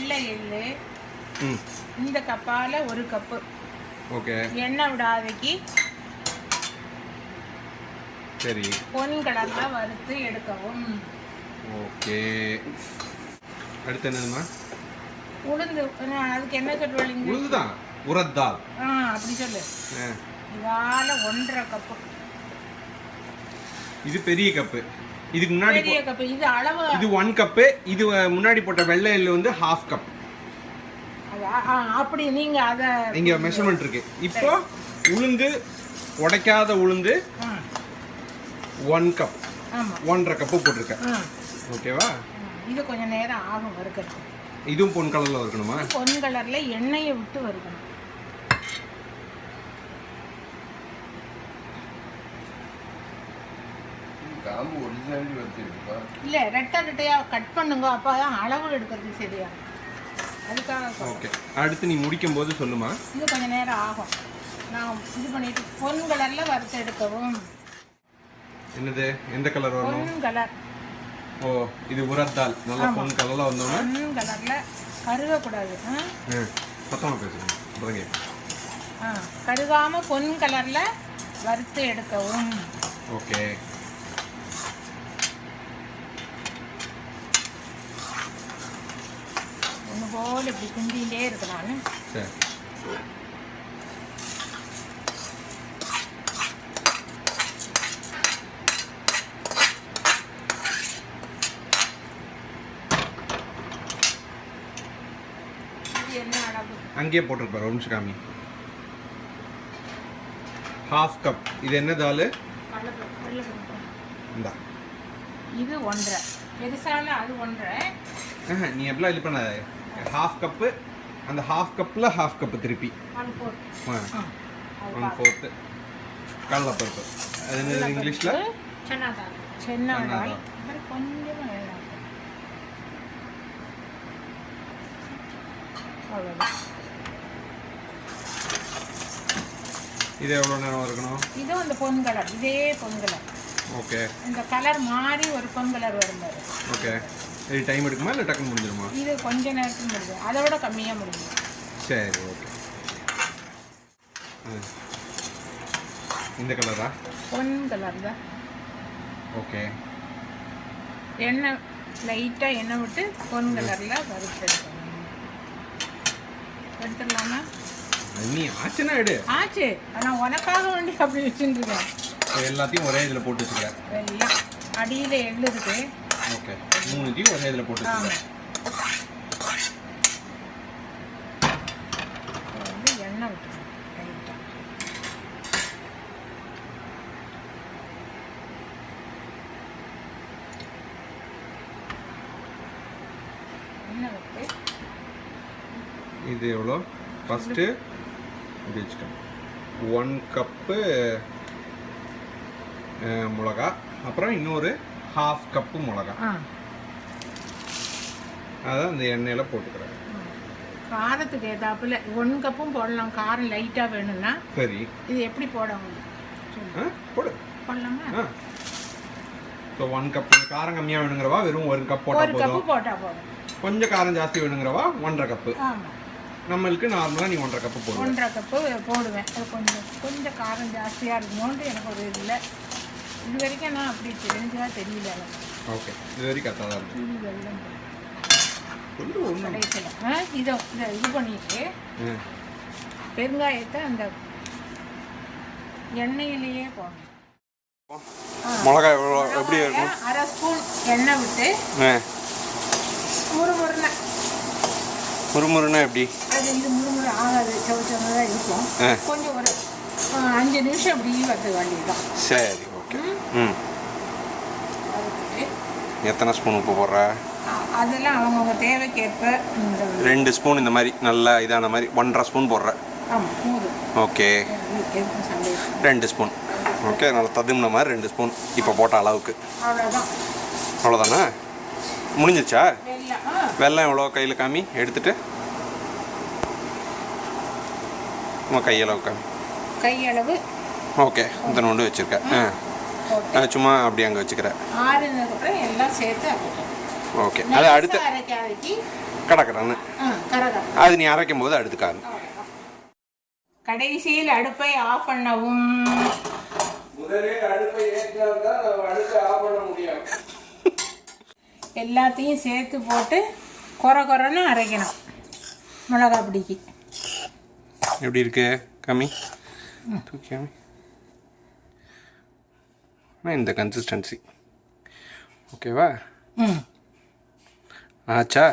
வெள்ளை எள்ளு இந்த கப்பால் 1 கப்பு. ஓகே. எண்ணெய் விடாதைக்கு சரி பொன் கலரில் வறுத்து எடுக்கவும். ஓகே. அடுத்து என்னதுமா? உளுந்து. அதுக்கு என்ன சொல்லுவீங்க? உளுந்து தான். உரத் தால். அப்படி சொல்லு. இதால 1.5 கப்பு. இது பெரிய கப்பு. இதுக்கு முன்னாடி பெரிய கப்பு. இது அளவு. இது 1 கப்பு. இது முன்னாடி போட்ட வெள்ளை எள்ளு வந்து 1/2 கப். அப்படி நீங்க அத இங்க மெஷர்மென்ட் இருக்கு. இப்போ உளுந்து உடைக்காத உளுந்து 1 கப். ஆமா. 1.5 கப்பு போட்டுருக்கேன். ஓகேவா? இது கொஞ்சம் நேரம் ஆகும் வறுக்கிறது. இதுவும் பொன் கலர்ல வறுக்கணுமா? பொன் கலர்ல எண்ணெயை விட்டு வறுக்கணும். காம்பு ஒரிஜினலி வச்சிருக்கா? இல்ல ரெட்டையா கட் பண்ணுங்க. அப்பதான் அளவு எடுக்கிறது சரியா. அதுக்காக. ஓகே. அடுத்து நீ முடிக்கும் போது சொல்லுமா. இது கொஞ்சம் நேரம் ஆகும். நான் இது பண்ணிட்டு பொன் கலர்ல வறுத்து எடுக்கவும். என்னது? எந்த கலர் வரணும்? பொன் கலர். ஓ, இது உரத் தால். நல்ல பொன் கலர்ல வந்தோம்னா பொன் கலர்ல கருக கூடாது. பத்தமா பேசுங்க. புரியுங்க. கருகாம பொன் கலர்ல வறுத்து எடுக்கவும். ஓகே. ஒன்று போல் இப்படி கிண்டிகிட்டே இருக்கணும். சரி. அங்கேயே போட்டிருப்பாரு. ஒரு நிமிஷம் காமி. 1/2 கப். இது என்ன தால்? இந்தா. இது 1.5. பெருசால அது 1.5. நீ எப்பலாம் இது பண்ண 1/2 கப்பு. அந்த 1/2 கப்பில் 1/2 கப்பு திருப்பி 1/4 கடலைப்பருப்பு. அது என்ன இங்கிலீஷில்? சன்னா தால். சன்னா தால். கொஞ்சம் அவ்வளோதான். இது எவ்வளோ நேரம் இருக்கணும்? இதுவும் அந்த பொன் கலர். இதே பொன் கலர். ஓகே. இந்த கலர் மாறி ஒரு பொன் கலர் வரும்போது. ஓகே. இது டைம் எடுக்குமா இல்லை டக்குன்னு முடிஞ்சிருமா? இது கொஞ்ச நேரத்துக்கு முடியும். அதை விட கம்மியாக முடியும். சரி. ஓகே. இந்த கலரா? பொன் கலர் தான். ஓகே. எண்ணெய் லைட்டாக எண்ணெய் விட்டு பொன் கலரில் வறுத்து எடுத்துடலாமா? நீ ஆச்சுன்னா எடு. ஆச்சு. ஆனால் உனக்காக வேண்டி அப்படி வச்சுருக்கேன். எல்லாத்தையும் ஒரே இதில் போட்டு வச்சுக்கிறேன். எல்லாம் அடியில் எள்ளு இருக்கு. ஓகே. 3 ஒரே இதில் போட்டு வச்சுக்கிறேன். வந்து எண்ணெய் விட்டுருக்கேன் லைட்டாக. எண்ணெய் விட்டு இது எவ்வளோ? ஃபஸ்ட்டு இப்படி வச்சுக்கணும். 1 கப்பு மிளகா. அப்புறம் இன்னொரு 1/2 கப்பு மிளகா. அதான் இந்த எண்ணெயில் போட்டுக்கிறேன். காரத்துக்கு ஏதாப்புல 1 கப்பும் போடலாம். காரம் லைட்டாக வேணும்னா. சரி. இது எப்படி போடணும்? போடு. போடலாமா? ஸோ 1 கப்பு காரம் கம்மியாக வேணுங்கிறவா வெறும் 1 கப் போட்டால் போதும். 1 கப்பு போட்டால் போதும். கொஞ்சம் காரம் ஜாஸ்தி வேணுங்கிறவா 1.5 கப்பு. ஆமாம். நம்மளுக்கு நார்மலாக நீ 1.5 கப்பு போடுவேன். 1.5 கப்பு போடுவேன். அது கொஞ்சம் காரம் ஜாஸ்தியாக இருக்கணும்னு எனக்கு ஒரு இல்லை. இது வரைக்கும் நான் அப்படி தெரிஞ்சா தெரியல எனக்கு. ஓகே. இது வரைக்கும் கரெக்டாக தான் இருக்கு. இது வெள்ளம் கடைசியில் இதை இது பண்ணிட்டு பெருங்காயத்தை அந்த எண்ணெயிலேயே போடணும். மிளகாய் எப்படி இருக்கும்? 1/2 ஸ்பூன் எண்ணெய் விட்டு முறுமுறுனா எப்படி? அது இது முறுமுறு ஆகாது. சவச்சவங்க இருக்கும். கொஞ்சம் ஒரு 5 நிமிஷம் அப்படி வறுத்து வேண்டியதுதான். சரி. ஓகே. எத்தனை ஸ்பூன் உப்பு போடுற? அதெல்லாம் அவங்கவுங்க தேவைக்கேற்ப 2 ஸ்பூன் இந்த மாதிரி நல்லா இதான மாதிரி 1.5 ஸ்பூன் போடுறேன். ஆமாம் போதும். ஓகே. 2 ஸ்பூன். ஓகே. நல்லா ததும்ன மாதிரி 2 ஸ்பூன் இப்போ போட்ட அளவுக்கு. அவ்வளோதான். அவ்வளோதானே? முடிஞ்சிச்சா? வெல்லம் எவ்வளோ கையில் காமி எடுத்துட்டு கையளவு காமி. கையளவு. ஓகே. இந்த நோண்டு வச்சுருக்கேன். சும்மா அப்படி அங்கே வச்சுக்கிறேன். ஆறுனதுக்கப்புறம் எல்லாம் சேர்த்து. ஓகே. அது அடுத்து கடற்கரைன்னு அது நீ அரைக்கும் போது அடுத்துக்காரு. கடைசியில் அடுப்பை ஆஃப் பண்ணவும். முதலில் அடுப்பை ஏற்றால்தான் அடுப்பை ஆஃப் பண்ண முடியும். எல்லாத்தையும் சேர்த்து போட்டு கொரன்னு அரைக்கணும். மிளகா பிடிக்கி எப்படி இருக்கு கம்மி தூக்கி இந்த கன்சிஸ்டன்சி ஓகேவா? ஆச்சா?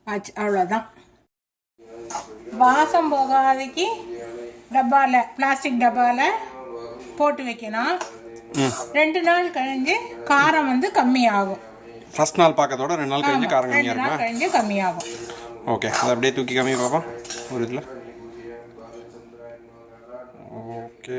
ஆச்சு, அவ்வளோதான். வாசம் போகாதைக்கு டப்பாவில், பிளாஸ்டிக் டப்பாவில் போட்டு வைக்கணும். 2 நாள் கழிஞ்சு காரம் வந்து கம்மியாகும். ஃபர்ஸ்ட் நாள் பார்க்கறதோட 2 நாள் கழிஞ்சு காரம் கம்மியாக இருக்கும். 2 நாள் கழிஞ்சு கம்மியாகும். ஓகே, அதை அப்படியே தூக்கி கம்மி பார்ப்போம் ஒரு இதில். ஓகே.